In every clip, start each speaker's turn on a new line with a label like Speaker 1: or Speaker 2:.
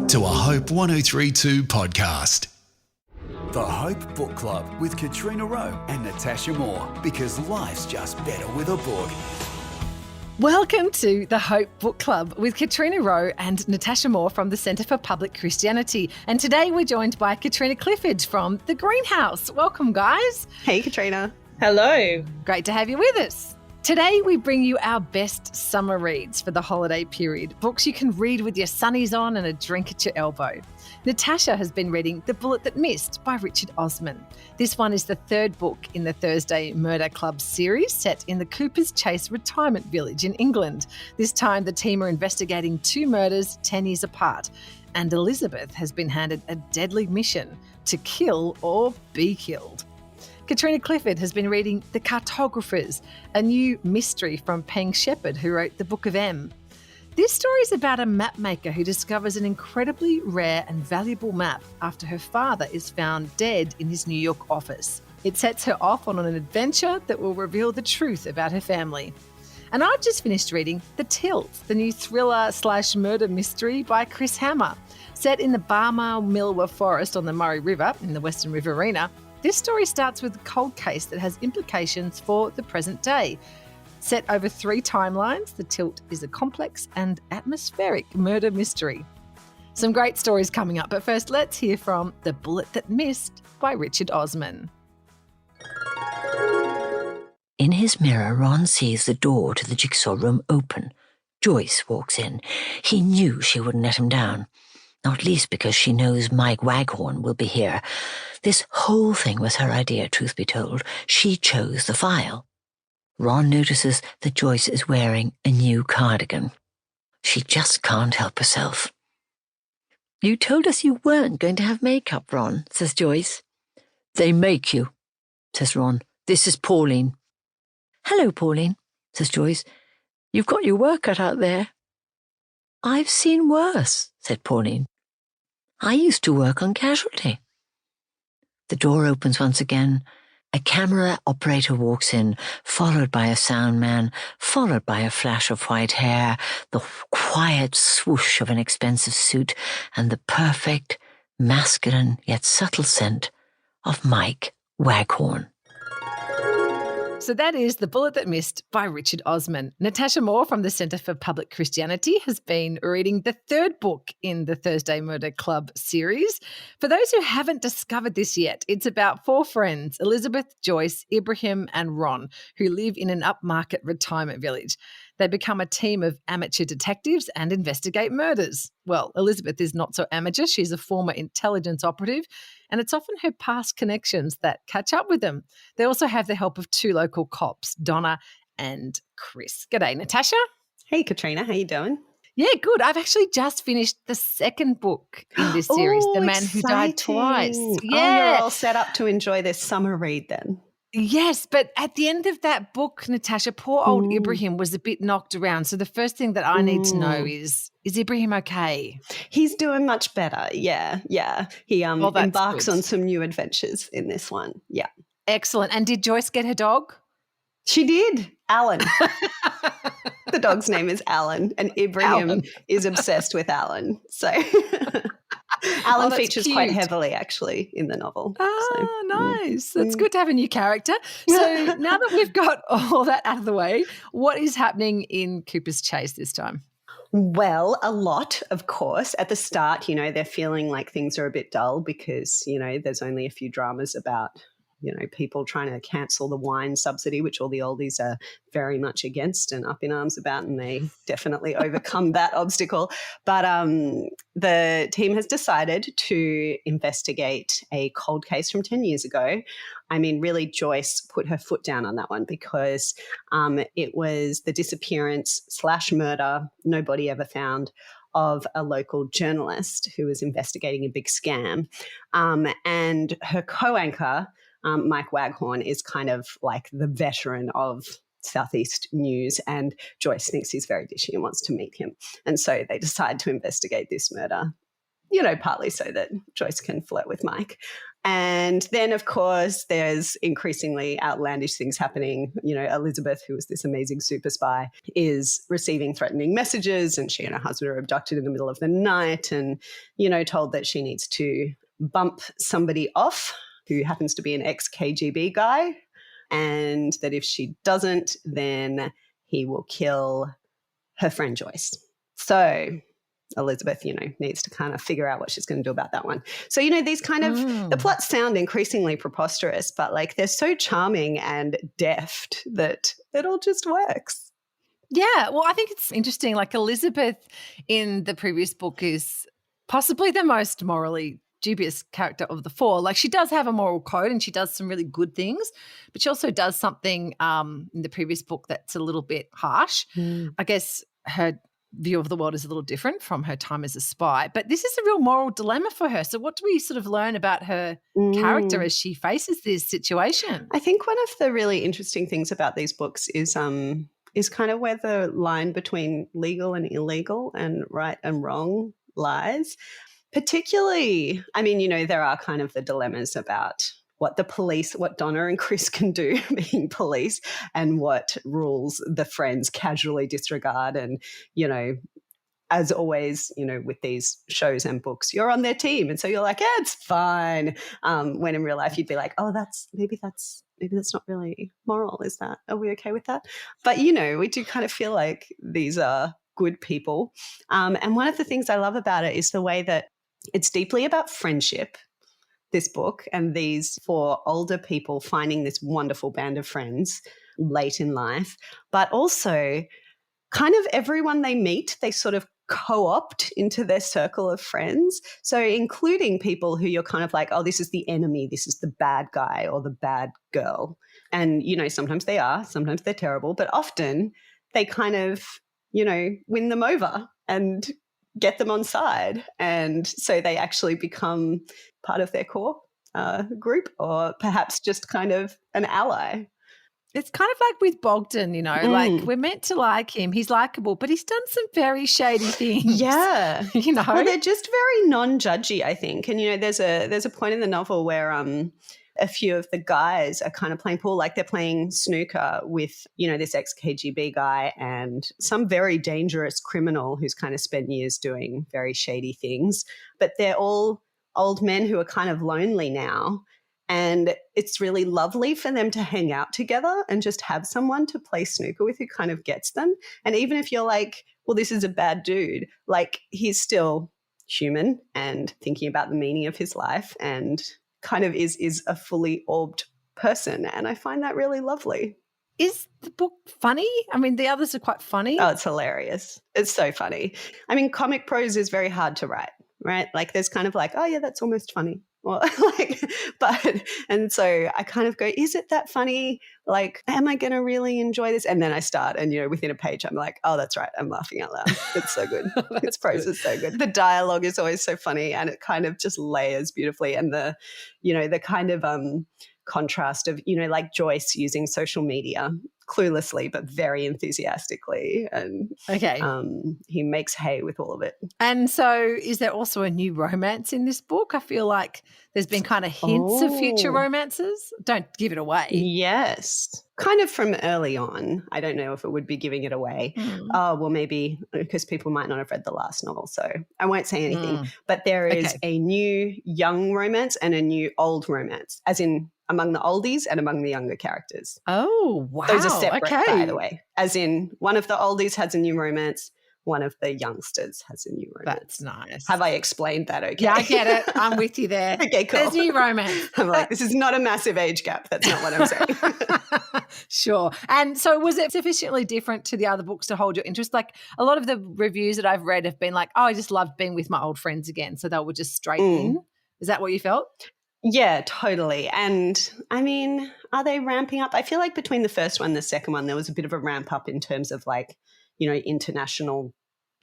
Speaker 1: to a Hope 1032 podcast.
Speaker 2: The Hope Book Club with Katrina Roe and Natasha Moore, because life's just better with a book.
Speaker 3: Welcome to the Hope Book Club with Katrina Roe and Natasha Moore from the Centre for Public Christianity. And today we're joined by Katrina Clifford from The Greenhouse. Welcome, guys.
Speaker 4: Hey, Katrina.
Speaker 5: Hello.
Speaker 3: Great to have you with us. Today we bring you our best summer reads for the holiday period, books you can read with your sunnies on and a drink at your elbow. Natasha has been reading The Bullet That Missed by Richard Osman. This one is the third book in the Thursday Murder Club series, set in the Cooper's Chase retirement village in England. This time the team are investigating two murders 10 years apart, and Elizabeth has been handed a deadly mission to kill or be killed. Katrina Clifford has been reading The Cartographers, a new mystery from Peng Shepherd, who wrote The Book of M. This story is about a mapmaker who discovers an incredibly rare and valuable map after her father is found dead in his New York office. It sets her off on an adventure that will reveal the truth about her family. And I've just finished reading The Tilt, the new thriller/murder mystery by Chris Hammer. Set in the Barmah Milwa Forest on the Murray River in the Western Riverina, this story starts with a cold case that has implications for the present day. Set over 3 timelines, The Tilt is a complex and atmospheric murder mystery. Some great stories coming up, but first let's hear from The Bullet That Missed by Richard Osman.
Speaker 6: In his mirror, Ron sees the door to the jigsaw room open. Joyce walks in. He knew she wouldn't let him down. Not least because she knows Mike Waghorn will be here. This whole thing was her idea, truth be told. She chose the file. Ron notices that Joyce is wearing a new cardigan. She just can't help herself. "You told us you weren't going to have makeup, Ron," says Joyce. "They make you," says Ron. "This is Pauline." "Hello, Pauline," says Joyce. "You've got your work cut out there." "I've seen worse," said Pauline. "I used to work on Casualty." The door opens once again. A camera operator walks in, followed by a sound man, followed by a flash of white hair, the quiet swoosh of an expensive suit, and the perfect, masculine yet subtle scent of Mike Waghorn.
Speaker 3: So that is The Bullet That Missed by Richard Osman. Natasha Moore from the Centre for Public Christianity has been reading the third book in the Thursday Murder Club series. For those who haven't discovered this yet, it's about 4 friends, Elizabeth, Joyce, Ibrahim and Ron, who live in an upmarket retirement village. They become a team of amateur detectives and investigate murders. Well, Elizabeth is not so amateur. She's a former intelligence operative, and it's often her past connections that catch up with them. They also have the help of 2 local cops, Donna and Chris. G'day, Natasha.
Speaker 4: Hey, Katrina. How you doing?
Speaker 3: Yeah, good. I've actually just finished the second book in this series, The Man Who Died Twice.
Speaker 4: Yeah. Oh, you're all set up to enjoy this summer read then.
Speaker 3: Yes, but at the end of that book, Natasha, poor old Ibrahim was a bit knocked around. So the first thing that I need to know is Ibrahim okay?
Speaker 4: He's doing much better. Yeah. He embarks
Speaker 3: good.
Speaker 4: on some new adventures in this one. Yeah.
Speaker 3: Excellent. And did Joyce get her dog?
Speaker 4: She did. Alan. The dog's name is Alan, and Ibrahim is obsessed with Alan. So Alan features
Speaker 3: cute.
Speaker 4: Quite heavily, actually, in the novel.
Speaker 3: Nice. That's good to have a new character. So now that we've got all that out of the way, what is happening in Cooper's Chase this time?
Speaker 4: Well, a lot, of course. At the start, they're feeling like things are a bit dull because, there's only a few dramas about, people trying to cancel the wine subsidy, which all the oldies are very much against and up in arms about, and they definitely overcome that obstacle. But the team has decided to investigate a cold case from 10 years ago. I mean, really, Joyce put her foot down on that one because it was the disappearance/murder, nobody ever found, of a local journalist who was investigating a big scam. And her co-anchor, Mike Waghorn, is kind of like the veteran of Southeast News, and Joyce thinks he's very dishy and wants to meet him. And so they decide to investigate this murder, partly so that Joyce can flirt with Mike. And then, of course, there's increasingly outlandish things happening. You know, Elizabeth, who is this amazing super spy, is receiving threatening messages, and she and her husband are abducted in the middle of the night and, you know, told that she needs to bump somebody off who happens to be an ex-KGB guy, and that if she doesn't, then he will kill her friend Joyce. So Elizabeth, you know, needs to kind of figure out what she's going to do about that one. So, you know, these kind of, the plots sound increasingly preposterous, but like they're so charming and deft that it all just works.
Speaker 3: Yeah, well, I think it's interesting. Like Elizabeth in the previous book is possibly the most morally dubious character of the four. Like she does have a moral code and she does some really good things, but she also does something in the previous book that's a little bit harsh. I guess her view of the world is a little different from her time as a spy, but this is a real moral dilemma for her. So what do we sort of learn about her character as she faces this situation?
Speaker 4: I think one of the really interesting things about these books is kind of where the line between legal and illegal and right and wrong lies. Particularly, I mean, you know, there are kind of the dilemmas about what the police, what Donna and Chris can do being police, and what rules the friends casually disregard. And, you know, as always, you know, with these shows and books, you're on their team. And so you're like, yeah, it's fine. When in real life you'd be like, oh, maybe that's not really moral. Is that, are we okay with that? But, you know, we do kind of feel like these are good people. And one of the things I love about it is the way that it's deeply about friendship, this book, and these four older people finding this wonderful band of friends late in life, but also kind of everyone they meet, they sort of co-opt into their circle of friends. So including people who you're kind of like, oh, this is the enemy, this is the bad guy or the bad girl. And, you know, sometimes they are, sometimes they're terrible, but often they kind of, you know, win them over and get them on side. And so they actually become part of their core group, or perhaps just kind of an ally.
Speaker 3: It's kind of like with Bogdan, you know, like we're meant to like him. He's likable, but he's done some very shady things.
Speaker 4: Yeah.
Speaker 3: You know?
Speaker 4: Well, they're just very non-judgy, I think. And, you know, there's a point in the novel where a few of the guys are kind of playing pool, like they're playing snooker with, you know, this ex-KGB guy and some very dangerous criminal who's kind of spent years doing very shady things. But they're all old men who are kind of lonely now. And it's really lovely for them to hang out together and just have someone to play snooker with who kind of gets them. And even if you're like, well, this is a bad dude, like he's still human and thinking about the meaning of his life and kind of is a fully orbed person. And I find that really lovely.
Speaker 3: Is the book funny? I mean, the others are quite funny.
Speaker 4: Oh, it's hilarious. It's so funny. I mean, comic prose is very hard to write, right? Like there's kind of like, oh yeah, that's almost funny. Well, and so I kind of go, is it that funny? Like, am I going to really enjoy this? And then I start and, you know, within a page, I'm like, oh, that's right. I'm laughing out loud. It's so good. Its prose is so good. The dialogue is always so funny and it kind of just layers beautifully. And the, you know, the kind of contrast of, you know, like Joyce using social media cluelessly but very enthusiastically, and he makes hay with all of it.
Speaker 3: And so is there also a new romance in this book? I feel like there's been kind of hints of future romances. Don't give it away.
Speaker 4: Yes, kind of from early on. I don't know if it would be giving it away. Oh, well, maybe because people might not have read the last novel, so I won't say anything. But there is a new young romance and a new old romance, as in among the oldies and among the younger characters.
Speaker 3: Oh, wow.
Speaker 4: Those are separate, by the way. As in, one of the oldies has a new romance, one of the youngsters has a new romance.
Speaker 3: That's nice.
Speaker 4: Have I explained that okay?
Speaker 3: Yeah, I get it. I'm with you there.
Speaker 4: Okay, cool.
Speaker 3: There's new romance.
Speaker 4: I'm like, this is not a massive age gap. That's not what I'm saying.
Speaker 3: Sure. And so was it sufficiently different to the other books to hold your interest? Like a lot of the reviews that I've read have been like, oh, I just loved being with my old friends again. So they were just straight in. Is that what you felt?
Speaker 4: Yeah, totally. And I mean, are they ramping up? I feel like between the first one and the second one, there was a bit of a ramp up in terms of like, you know, international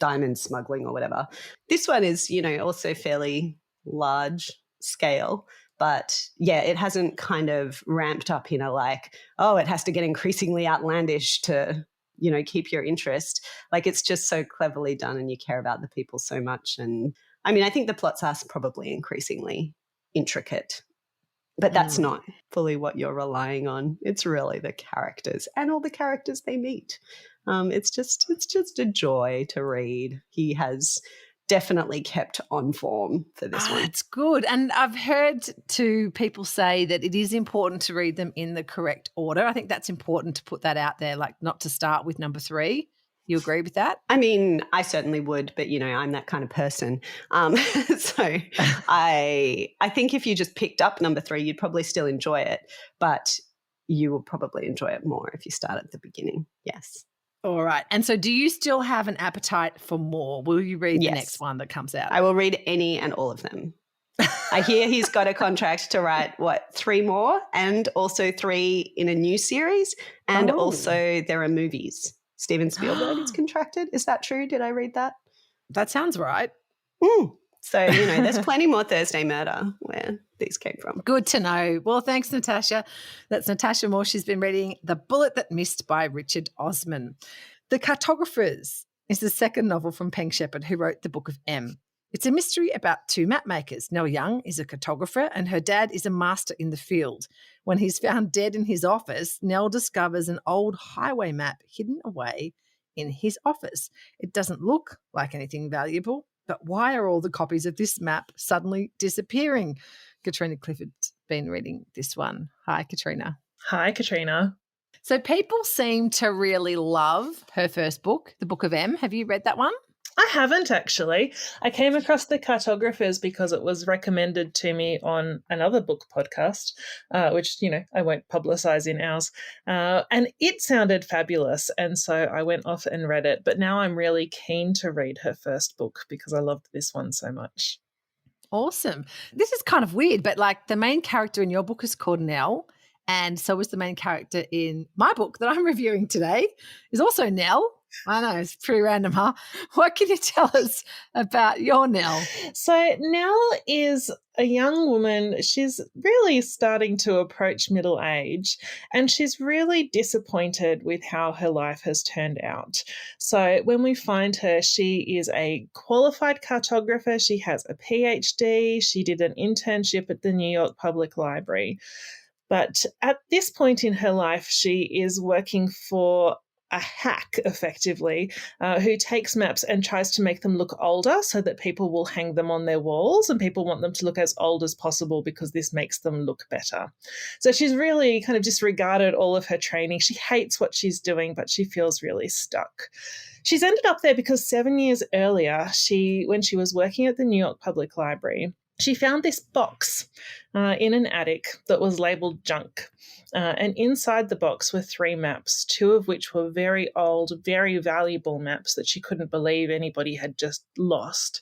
Speaker 4: diamond smuggling or whatever. This one is, you know, also fairly large scale. But yeah, it hasn't kind of ramped up in a like, oh, it has to get increasingly outlandish to, you know, keep your interest. Like it's just so cleverly done and you care about the people so much. And I mean, I think the plots are probably increasingly intricate But that's not fully what you're relying on. It's really the characters and all the characters they meet. It's just a joy to read. He has definitely kept on form for this one.
Speaker 3: That's good. And I've heard people say that it is important to read them in the correct order. I think that's important to put that out there, like not to start with number 3. You agree with that?
Speaker 4: I mean, I certainly would, but, I'm that kind of person. So I think if you just picked up number 3, you'd probably still enjoy it, but you will probably enjoy it more if you start at the beginning. Yes.
Speaker 3: All right. And so do you still have an appetite for more? Will you read
Speaker 4: Yes.
Speaker 3: the next one that comes out?
Speaker 4: I will read any and all of them. I hear he's got a contract to write, 3 more, and also 3 in a new series, and also there are movies. Steven Spielberg is contracted. Is that true? Did I read that?
Speaker 3: That sounds right.
Speaker 4: So, there's plenty more Thursday Murder where these came from.
Speaker 3: Good to know. Well, thanks, Natasha. That's Natasha Moore. She's been reading The Bullet That Missed by Richard Osman. The Cartographers is the second novel from Peng Shepherd, who wrote The Book of M. It's a mystery about 2 mapmakers. Nell Young is a cartographer and her dad is a master in the field. When he's found dead in his office, Nell discovers an old highway map hidden away in his office. It doesn't look like anything valuable, but why are all the copies of this map suddenly disappearing? Katrina Clifford's been reading this one. Hi, Katrina.
Speaker 5: Hi, Katrina.
Speaker 3: So people seem to really love her first book, The Book of M. Have you read that one?
Speaker 5: I haven't actually. I came across the Cartographers because it was recommended to me on another book podcast, which, I won't publicise in ours. And it sounded fabulous. And so I went off and read it. But now I'm really keen to read her first book because I loved this one so much.
Speaker 3: Awesome. This is kind of weird, but like the main character in your book is called Nell. And so is the main character in my book that I'm reviewing today is also Nell. I know, it's pretty random, huh? What can you tell us about your Nell?
Speaker 5: So Nell is a young woman. She's really starting to approach middle age, and she's really disappointed with how her life has turned out. So when we find her, she is a qualified cartographer. She has a PhD. She did an internship at the New York Public Library. But at this point in her life, she is working for a hack, effectively, who takes maps and tries to make them look older so that people will hang them on their walls, and people want them to look as old as possible because this makes them look better. So she's really kind of disregarded all of her training. She hates what she's doing, but she feels really stuck. She's ended up there because 7 years earlier, when she was working at the New York Public Library, she found this box in an attic that was labelled junk. And inside the box were 3 maps, 2 of which were very old, very valuable maps that she couldn't believe anybody had just lost.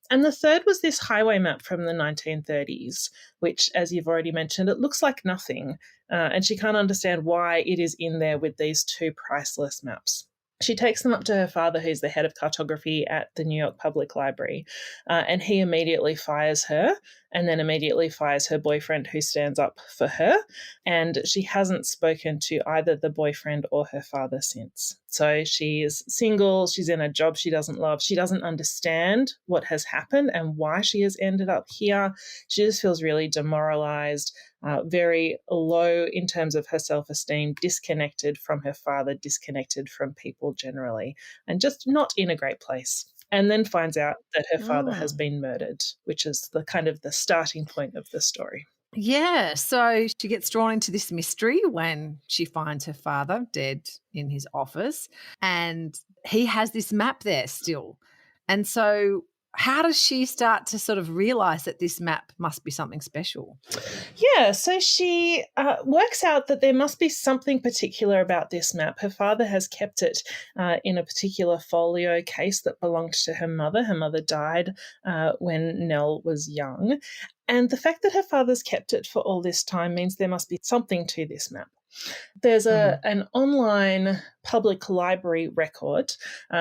Speaker 5: And the third was this highway map from the 1930s, which, as you've already mentioned, it looks like nothing. And she can't understand why it is in there with these 2 priceless maps. She takes them up to her father, who's the head of cartography at the New York Public Library, and he immediately fires her and then immediately fires her boyfriend who stands up for her, and she hasn't spoken to either the boyfriend or her father since. So she is single, she's in a job she doesn't love, she doesn't understand what has happened and why she has ended up here. She just feels really demoralized, very low in terms of her self-esteem, disconnected from her father, disconnected from people generally, and just not in a great place. And then finds out that her father has been murdered, which is the kind of the starting point of the story.
Speaker 3: Yeah, so she gets drawn into this mystery when she finds her father dead in his office, and he has this map there still. And so how does she start to sort of realise that this map must be something special?
Speaker 5: Yeah, so she works out that there must be something particular about this map. Her father has kept it in a particular folio case that belonged to her mother. Her mother died when Nell was young. And the fact that her father's kept it for all this time means there must be something to this map. There's an online public library record.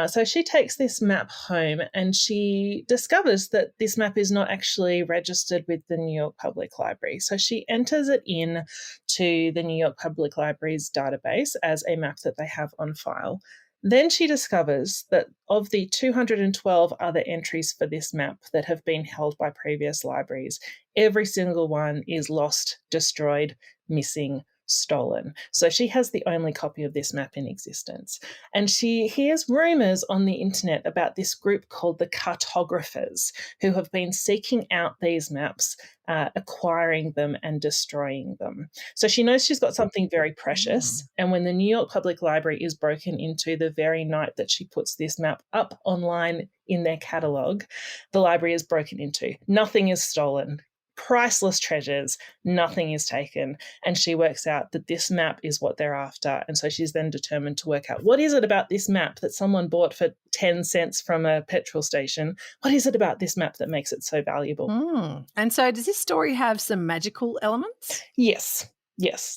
Speaker 5: So she takes this map home and she discovers that this map is not actually registered with the New York Public Library. So she enters it in to the New York Public Library's database as a map that they have on file. Then she discovers that of the 212 other entries for this map that have been held by previous libraries, every single one is lost, destroyed, missing, stolen. So she has the only copy of this map in existence. And she hears rumours on the internet about this group called the Cartographers, who have been seeking out these maps, acquiring them and destroying them. So she knows she's got something very precious. And when the New York Public Library is broken into the very night that she puts this map up online in their catalogue, the library is broken into. Nothing is stolen. Priceless treasures, nothing is taken. And she works out that this map is what they're after. And so she's then determined to work out, what is it about this map that someone bought for 10 cents from a petrol station? What is it about this map that makes it so valuable?
Speaker 3: And so does this story have some magical elements?
Speaker 5: Yes,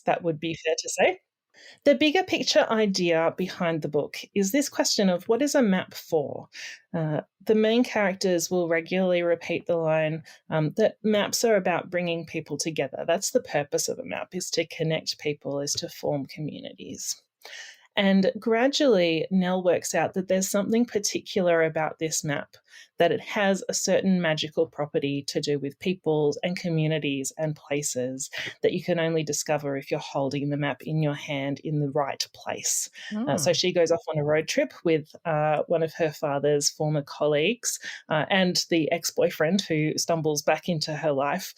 Speaker 5: that would be fair to say. The bigger picture idea behind the book is this question of what is a map for? The main characters will regularly repeat the line that maps are about bringing people together. That's the purpose of a map, is to connect people, is to form communities. And gradually, Nell works out that there's something particular about this map, that it has a certain magical property to do with peoples and communities and places that you can only discover if you're holding the map in your hand in the right place. So she goes off on a road trip with one of her father's former colleagues and the ex-boyfriend who stumbles back into her life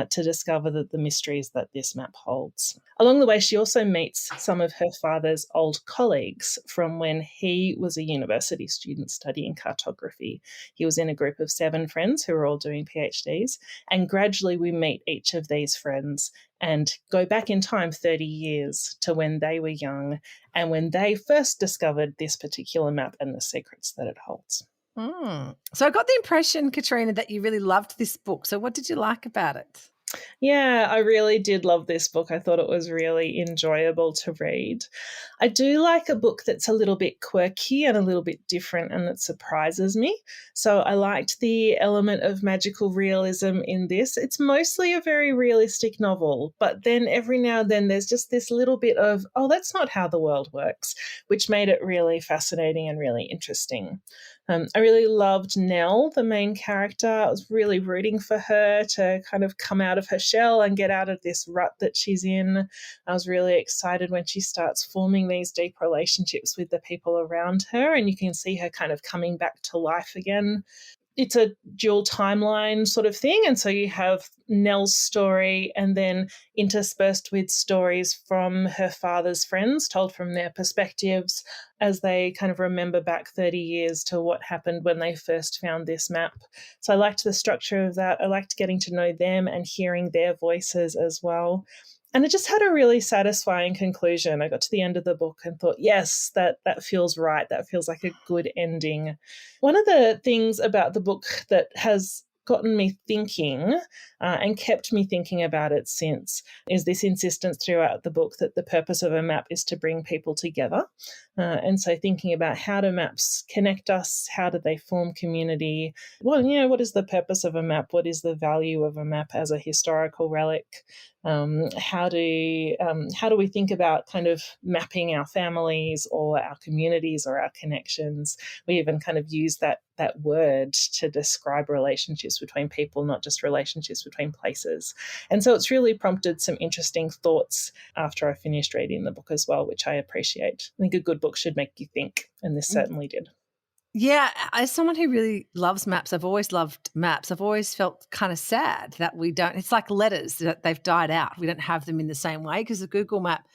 Speaker 5: to discover the mysteries that this map holds. Along the way, she also meets some of her father's old colleagues from when he was a university student studying cartography. He was in a group of 7 friends who were all doing PhDs, and gradually we meet each of these friends and go back in time 30 years to when they were young and when they first discovered this particular map and the secrets that it holds.
Speaker 3: So I got the impression, Katrina, that you really loved this book. So what did you like about it?
Speaker 5: Yeah, I really did love this book. I thought it was really enjoyable to read. I do like a book that's a little bit quirky and a little bit different and that surprises me. So I liked the element of magical realism in this. It's mostly a very realistic novel, but then every now and then there's just this little bit of, oh, that's not how the world works, which made it really fascinating and really interesting. I really loved Nell, the main character. I was really rooting for her to kind of come out of her shell and get out of this rut that she's in. I was really excited when she starts forming these deep relationships with the people around her, and you can see her kind of coming back to life again. It's a dual timeline sort of thing. And so you have Nell's story and then interspersed with stories from her father's friends told from their perspectives as they kind of remember back 30 years to what happened when they first found this map. So I liked the structure of that. I liked getting to know them and hearing their voices as well. And it just had a really satisfying conclusion. I got to the end of the book and thought, yes, that feels right. That feels like a good ending. One of the things about the book that has gotten me thinking and kept me thinking about it since is this insistence throughout the book that the purpose of a map is to bring people together. And so thinking about how do maps connect us? How do they form community? Well, what is the purpose of a map? What is the value of a map as a historical relic? How do we think about kind of mapping our families or our communities or our connections? We even kind of use that word to describe relationships between people, not just relationships between places. And so it's really prompted some interesting thoughts after I finished reading the book as well, which I appreciate. I think a good book should make you think, and this certainly did.
Speaker 3: Yeah, as someone who really loves maps, I've always loved maps. I've always felt kind of sad that we don't, it's like letters, that they've died out. We don't have them in the same way because a Google map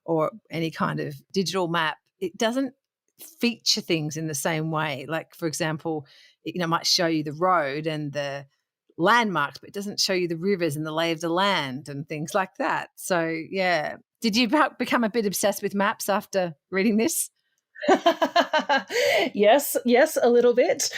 Speaker 3: or any kind of digital map, it doesn't feature things in the same way. Like, for example, it might show you the road and the landmarks, but it doesn't show you the rivers and the lay of the land and things like that. So, yeah. Did you become a bit obsessed with maps after reading this?
Speaker 5: Yes, a little bit.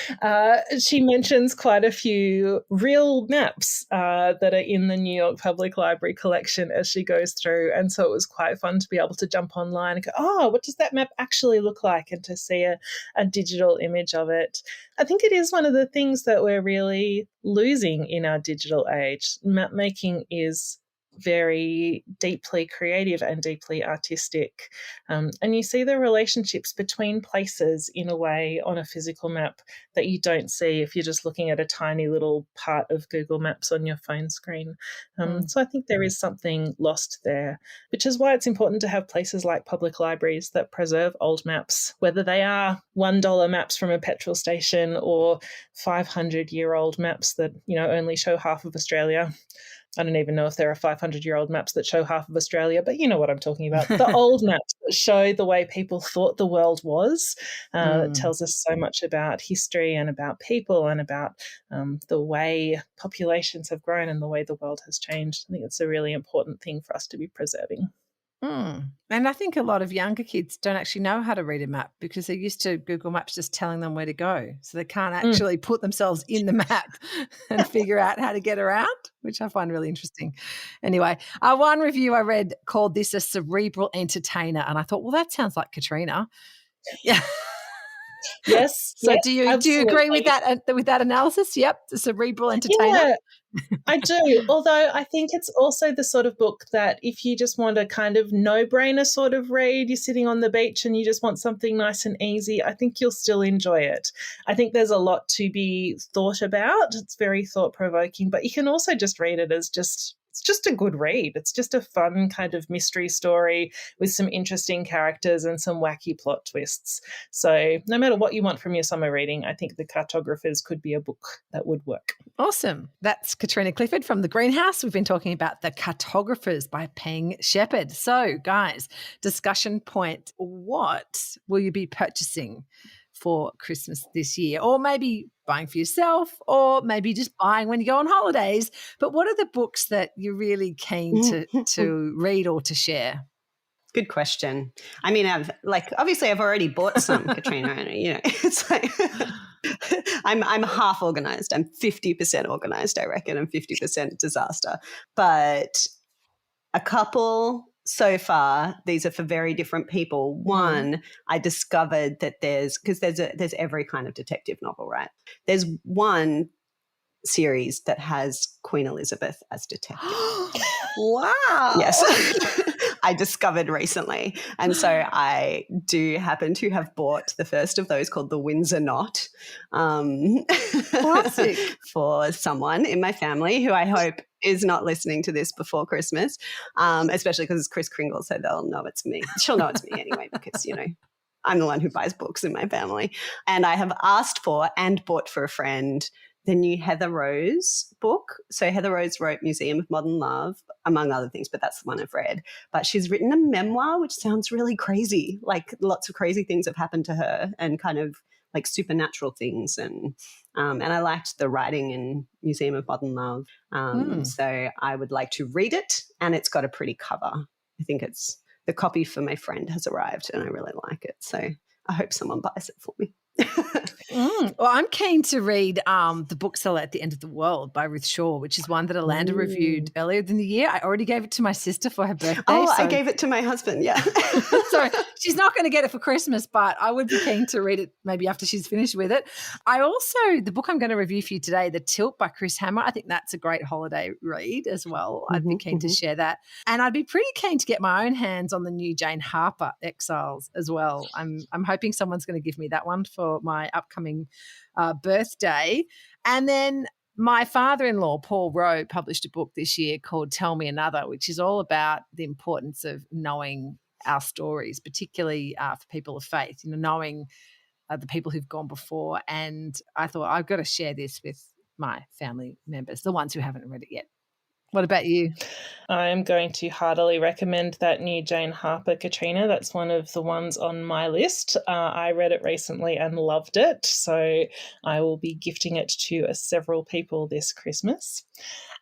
Speaker 5: She mentions quite a few real maps that are in the New York Public Library collection as she goes through. And so it was quite fun to be able to jump online and go, oh, what does that map actually look like? And to see a digital image of it. I think it is one of the things that we're really losing in our digital age. Map making is very deeply creative and deeply artistic. And you see the relationships between places in a way on a physical map that you don't see if you're just looking at a tiny little part of Google Maps on your phone screen. So I think there is something lost there, which is why it's important to have places like public libraries that preserve old maps, whether they are $1 maps from a petrol station or 500-year-old maps that, only show half of Australia. I don't even know if there are 500-year-old maps that show half of Australia, but you know what I'm talking about. The old maps that show the way people thought the world was. It tells us so much about history and about people and about the way populations have grown and the way the world has changed. I think it's a really important thing for us to be preserving.
Speaker 3: And I think a lot of younger kids don't actually know how to read a map because they're used to Google Maps just telling them where to go. So they can't actually put themselves in the map and figure out how to get around, which I find really interesting. Anyway, one review I read called this a cerebral entertainer. And I thought, well, that sounds like Katrina. Yeah.
Speaker 5: Yes.
Speaker 3: So
Speaker 5: yes,
Speaker 3: do you agree with that analysis? Yep, the cerebral entertainer.
Speaker 5: Yeah, I do. Although I think it's also the sort of book that if you just want a kind of no-brainer sort of read, you're sitting on the beach and you just want something nice and easy, I think you'll still enjoy it. I think there's a lot to be thought about. It's very thought-provoking, but you can also just read it as it's just a good read. It's just a fun kind of mystery story with some interesting characters and some wacky plot twists. So no matter what you want from your summer reading, I think The Cartographers could be a book that would work.
Speaker 3: Awesome. That's Katrina Clifford from The Greenhouse. We've been talking about The Cartographers by Peng Shepherd. So, guys, discussion point. What will you be purchasing for Christmas this year? Or maybe buying for yourself, or maybe just buying when you go on holidays. But what are the books that you're really keen to read or to share?
Speaker 4: Good question. I mean, I've already bought some, Katrina. It's like I'm half organized. I'm 50% organized, I reckon, and 50% disaster. But a couple so far, these are for very different people. One, I discovered that there's every kind of detective novel, right? There's one series that has Queen Elizabeth as detective.
Speaker 3: Wow.
Speaker 4: Yes. I discovered recently. And so I do happen to have bought the first of those called The Windsor Knot
Speaker 3: Classic.
Speaker 4: for someone in my family who I hope is not listening to this before Christmas, especially because it's Kris Kringle, so they'll know it's me. She'll know it's me anyway because, I'm the one who buys books in my family. And I have asked for and bought for a friend the new Heather Rose book. So Heather Rose wrote Museum of Modern Love, among other things, but that's the one I've read. But she's written a memoir, which sounds really crazy. Like lots of crazy things have happened to her and kind of like supernatural things. And I liked the writing in Museum of Modern Love. So I would like to read it, and it's got a pretty cover. I think the copy for my friend has arrived and I really like it. So I hope someone buys it for me.
Speaker 3: Well, I'm keen to read The Bookseller at the End of the World by Ruth Shaw, which is one that Alanda reviewed earlier in the year. I already gave it to my sister for her birthday.
Speaker 4: I gave it to my husband, yeah.
Speaker 3: Sorry, she's not going to get it for Christmas, but I would be keen to read it maybe after she's finished with it. The book I'm going to review for you today, The Tilt by Chris Hammer, I think that's a great holiday read as well. I'd be keen to share that. And I'd be pretty keen to get my own hands on the new Jane Harper, Exiles, as well. I'm hoping someone's going to give me that one for my upcoming birthday. And then my father-in-law, Paul Roe, published a book this year called Tell Me Another, which is all about the importance of knowing our stories, particularly for people of faith, knowing the people who've gone before. And I thought I've got to share this with my family members, the ones who haven't read it yet. What about you?
Speaker 5: I'm going to heartily recommend that new Jane Harper, Katrina. That's one of the ones on my list. I read it recently and loved it, so I will be gifting it to several people this Christmas.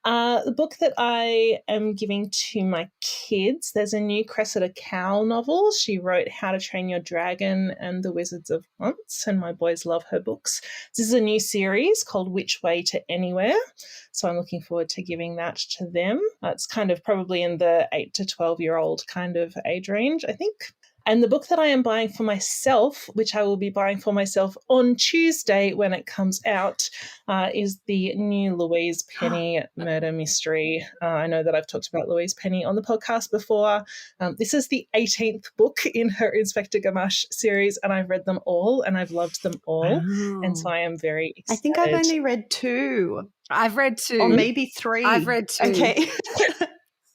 Speaker 5: The book that I am giving to my kids, there's a new Cressida Cowell novel. She wrote How to Train Your Dragon and The Wizards of Once, and my boys love her books. This is a new series called Which Way to Anywhere, so I'm looking forward to giving that to them. It's kind of probably in the 8 to 12-year-old kind of age range, I think. And the book that I am buying for myself, which I will be buying for myself on Tuesday when it comes out, is the new Louise Penny murder mystery. I know that I've talked about Louise Penny on the podcast before. This is the 18th book in her Inspector Gamache series, and I've read them all and I've loved them all.
Speaker 4: Wow.
Speaker 5: And so I am very excited.
Speaker 4: I think I've only read 2.
Speaker 3: I've read 2.
Speaker 4: Or maybe 3.
Speaker 3: I've read 2.
Speaker 4: Okay.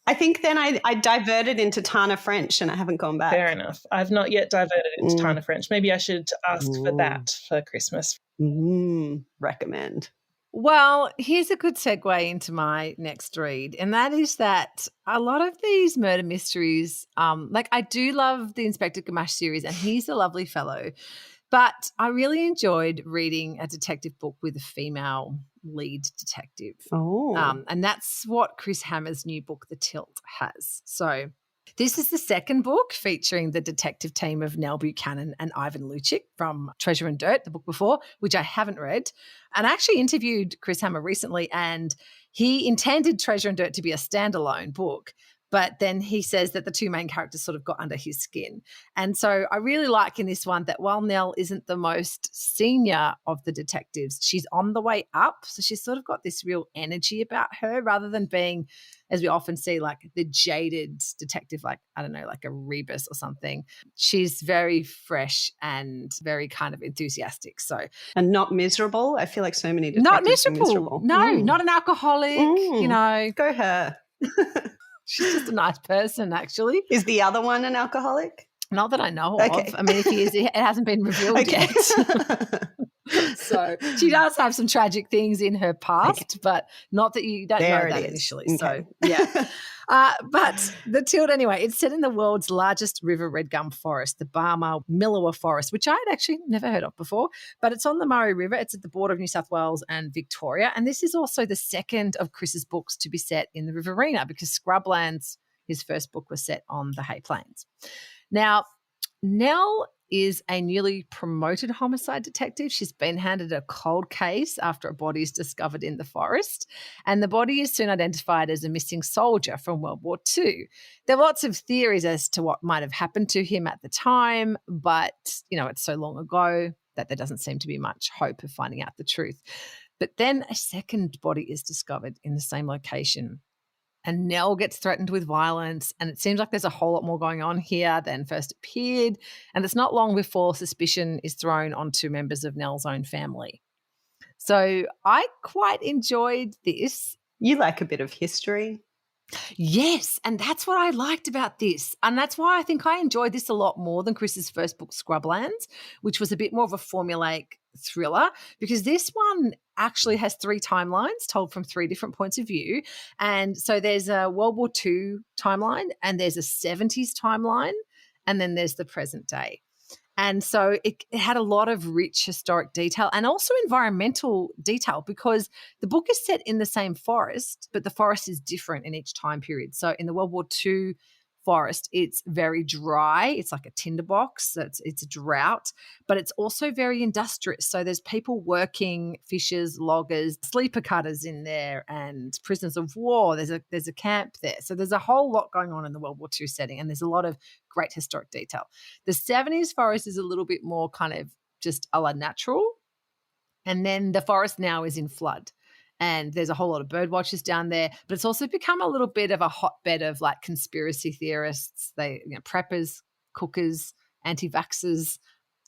Speaker 4: I think then I diverted into Tana French and I haven't gone back.
Speaker 5: Fair enough. I've not yet diverted into Tana French. Maybe I should ask for that for Christmas.
Speaker 4: Recommend.
Speaker 3: Well, here's a good segue into my next read, and that is that a lot of these murder mysteries, like I do love the Inspector Gamache series, and he's a lovely fellow, but I really enjoyed reading a detective book with a female lead detective. And that's what Chris Hammer's new book, The Tilt, has. So this is the second book featuring the detective team of Nell Buchanan and Ivan Lucic from Treasure and Dirt, the book before, which I haven't read. And I actually interviewed Chris Hammer recently, and he intended Treasure and Dirt to be a standalone book, but then he says that the two main characters sort of got under his skin. And so I really like in this one that while Nell isn't the most senior of the detectives, she's on the way up. So she's sort of got this real energy about her rather than being, as we often see, like the jaded detective, like, I don't know, like a Rebus or something. She's very fresh and very kind of enthusiastic.
Speaker 4: And not miserable. I feel like so many detectives
Speaker 3: not miserable.
Speaker 4: are miserable.
Speaker 3: No, not an alcoholic, you know.
Speaker 4: Go her.
Speaker 3: She's just a nice person, actually.
Speaker 4: Is the other one an alcoholic?
Speaker 3: Not that I know
Speaker 4: Okay.
Speaker 3: of. I mean, if he is, it hasn't been revealed yet. So she does have some tragic things in her past, but not that you don't know that initially.
Speaker 4: Okay.
Speaker 3: So, yeah. But The Tilt, anyway, it's set in the world's largest river red gum forest, the Barmah-Millawa Forest, which I had actually never heard of before, but it's on the Murray River. It's at the border of New South Wales and Victoria, and this is also the second of Chris's books to be set in the Riverina because Scrublands, his first book, was set on the Hay Plains. Now, Nell is a newly promoted homicide detective. She's been handed a cold case after a body is discovered in the forest, and the body is soon identified as a missing soldier from World War II. There are lots of theories as to what might have happened to him at the time, but, you know, it's so long ago that there doesn't seem to be much hope of finding out the truth. But then a second body is discovered in the same location, and Nell gets threatened with violence, and it seems like there's a whole lot more going on here than first appeared, and it's not long before suspicion is thrown onto members of Nell's own family. So I quite enjoyed this.
Speaker 4: You like a bit of history.
Speaker 3: Yes, and that's what I liked about this, and that's why I think I enjoyed this a lot more than Chris's first book, Scrublands, which was a bit more of a formulaic thriller, because this one actually has 3 timelines told from 3 different points of view. And so there's a World War II timeline, and there's a 70s timeline, and then there's the present day. And so it had a lot of rich historic detail and also environmental detail, because the book is set in the same forest, but the forest is different in each time period. So in the World War II forest, it's very dry. It's like a tinderbox. So it's a drought, but it's also very industrious. So there's people working, fishers, loggers, sleeper cutters in there, and prisoners of war. There's a camp there. So there's a whole lot going on in the World War II setting, and there's a lot of great historic detail. The 70s forest is a little bit more kind of just a la natural, and then the forest now is in flood. And there's a whole lot of bird watchers down there, but it's also become a little bit of a hotbed of like conspiracy theorists, preppers, cookers, anti-vaxxers,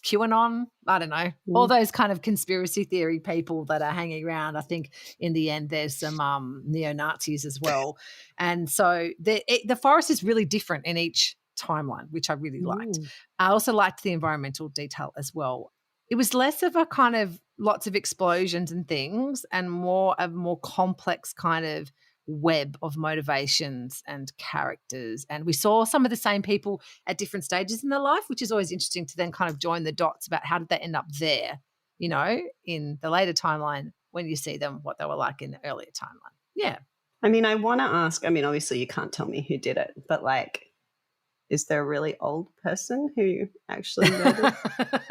Speaker 3: QAnon, I don't know, all those kind of conspiracy theory people that are hanging around. I think in the end there's some neo-Nazis as well. And so the forest is really different in each timeline, which I really liked. I also liked the environmental detail as well. It was less of a kind of lots of explosions and things, and more of a more complex kind of web of motivations and characters. And we saw some of the same people at different stages in their life, which is always interesting to then kind of join the dots about how did they end up there, you know, in the later timeline when you see them, what they were like in the earlier timeline. Yeah.
Speaker 4: I mean, I want to ask, I mean, obviously you can't tell me who did it, but like, is there a really old person who actually murdered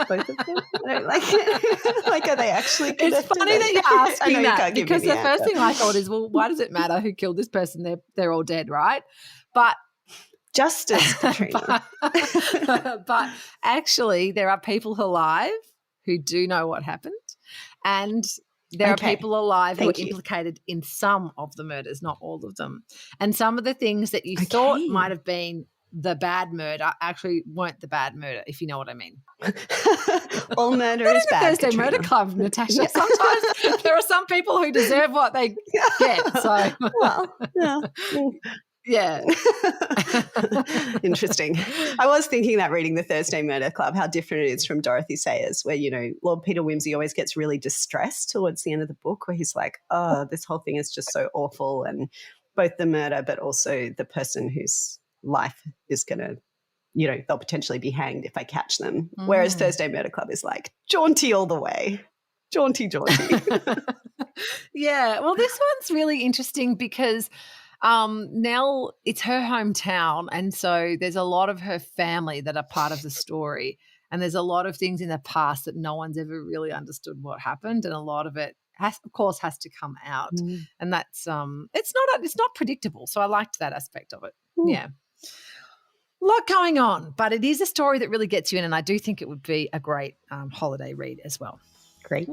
Speaker 4: both of them? I don't like it. Like, are they actually connected?
Speaker 3: It's funny that you're asking that, because the first
Speaker 4: answer.
Speaker 3: thing I thought is, well, why does it matter who killed this person? They're all dead, right? But
Speaker 4: Justice, Katrina.
Speaker 3: But actually, there are people alive who do know what happened, and there are people alive who are implicated in some of the murders, not all of them. And some of the things that you thought might have been the bad murder actually weren't the bad murder, if you know what I mean.
Speaker 4: All murder is bad,
Speaker 3: Thursday
Speaker 4: Katrina.
Speaker 3: Murder Club, Natasha. Yeah. Sometimes there are some people who deserve what they get. So,
Speaker 4: well, yeah. Interesting. I was thinking that reading the Thursday Murder Club, how different it is from Dorothy Sayers, where, you know, Lord Peter Wimsey always gets really distressed towards the end of the book, where he's like, oh, this whole thing is just so awful, and both the murder but also the person whose life is going to, you know, they'll potentially be hanged if I catch them. Whereas Thursday Murder Club is like jaunty all the way. Jaunty.
Speaker 3: Yeah. Well, this one's really interesting because Nell, it's her hometown, and so there's a lot of her family that are part of the story, and there's a lot of things in the past that no one's ever really understood what happened, and a lot of it has to come out, and that's it's not predictable. So I liked that aspect of it. Yeah. A lot going on, but it is a story that really gets you in, and I do think it would be a great holiday read as well.
Speaker 4: Great.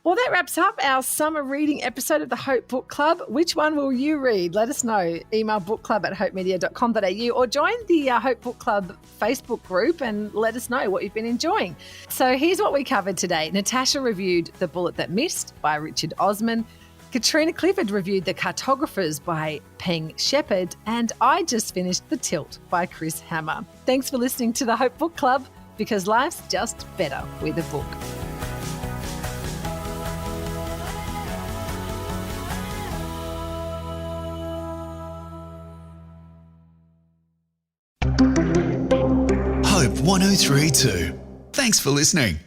Speaker 3: Well, that wraps up our summer reading episode of the Hope Book Club. Which one will you read? Let us know. Email bookclub@hopemedia.com.au or join the Hope Book Club Facebook group and let us know what you've been enjoying. So here's what we covered today. Natasha reviewed The Bullet That Missed by Richard Osman. Katrina Clifford reviewed The Cartographers by Peng Shepherd. And I just finished The Tilt by Chris Hammer. Thanks for listening to the Hope Book Club, because life's just better with a book.
Speaker 1: Hope 1032. Thanks for listening.